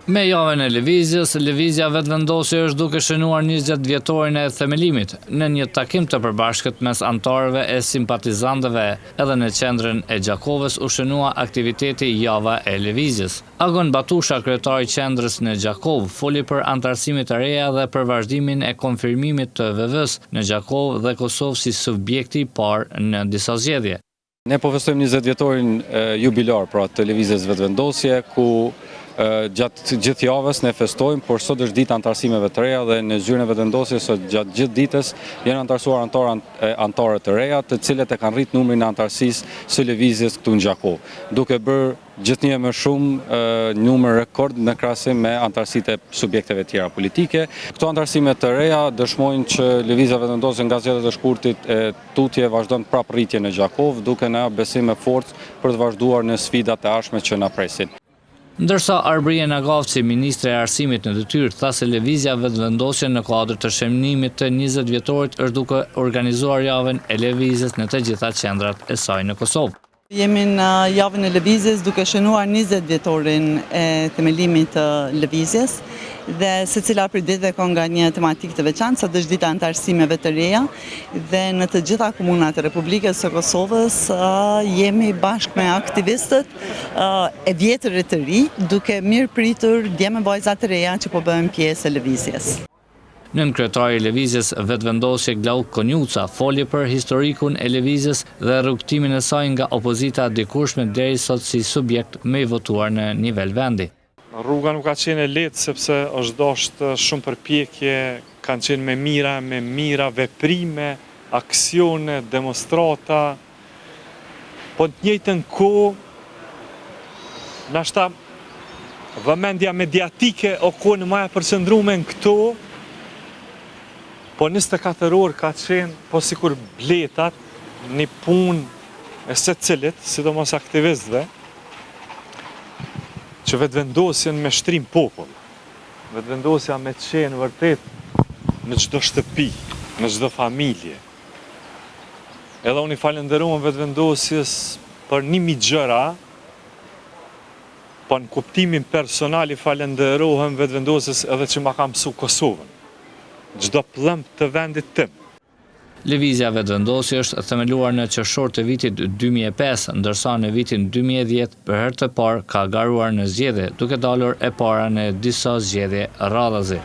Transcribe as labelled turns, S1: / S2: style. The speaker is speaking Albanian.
S1: Me javën e lëvizjes, lëvizja vetëvendosje është duke shënuar 20 vjetorin e themelimit në një takim të përbashkët mes anëtarëve e simpatizantëve. Edhe në qendrën e Gjakovës u shënua aktiviteti Java e lëvizjes. Agon Batusha, kryetari i qendrës në Gjakovë, foli për antarësimit të reja dhe për vazhdimin e konfirmimit të VV-s në Gjakovë dhe Kosovë si subjekti i parë në disa zgjedhje.
S2: Ne po festojmë 20 vjetorin jubilar pra të lëvizjes vetëvendosje, ku gjatë gjithë javës ne festojmë, por sot është ditë antarësimeve të reja dhe në zyrën e vetëvendosjes sot gjatë gjithë ditës janë antarësuar antarë të reja, të cilët e kanë rritë numrin e antarësisë së lëvizjes këtu në Gjakovë, duke bërë gjithnjë më shumë numër rekord në krahasim me antarësitë e subjekteve tjera politike. Këto antarësime të reja dëshmojnë që lëvizja vetëvendosje nga zgjedhjet e shkurtit e tutje vazhdon prapë rritjen në Gjakovë, duke na besim me forcë për të vazhduar në sfidat e ardhshme që na presin.
S1: Ndërsa Arbrije Nagavci, ministre e arsimit në detyrë, tha se lëvizja vetëvendosje në kuadër të shënimit të 20 vjetorit është duke organizuar javën e lëvizjes në të gjitha qendrat e saj në Kosovë.
S3: Jemi në javën e lëvizjes duke shënuar 20 vjetorin e themelimit të lëvizjes dhe secila prej ditëve ka nga një tematikë të veçantë, sot është dita e antarësimeve të reja dhe në të gjitha komunat e Republikës së Kosovës jemi bashkë me aktivistët e vjetër e të ri, duke mirë pritur djemë e vajza të reja që po bëhen pjesë e lëvizjes.
S1: Nën kryetari i lëvizjes vetëvendosje Glauk Konjuca foli për historikun e lëvizjes dhe rrugtimin e saj nga opozita dikurshme deri sot si subjekt me i votuar në nivel vendi.
S4: Rruga nuk ka qenë e lehtë sepse është dashur shumë përpjekje, kanë qenë me mira veprime, aksione, demonstrata. Po në të njëjtën kohë, nashta vëmendja mediatike o kohë më e përqendruar në këto. Po 24 orë ka qenë, po sikur bletat, një punë e secilit, sidomos aktivistëve, që vetëvendosjen me shtrim popull. Vetëvendosja me qenë vërtet në çdo shtëpi, në çdo familje. Edhe unë i falenderoj vetëvendosjes për 1000 gjëra, po në kuptimin personal i falenderohem vetëvendosjes edhe që ma ka mësu Kosovën. Çdo pllëmp të vendit tim.
S1: Lëvizja vetëvendosje është themeluar në qershor të vitit 2005, ndërsa në vitin 2010 për herë të parë ka garuar në zgjedhje, duke dalur e para në disa zgjedhje radhazi.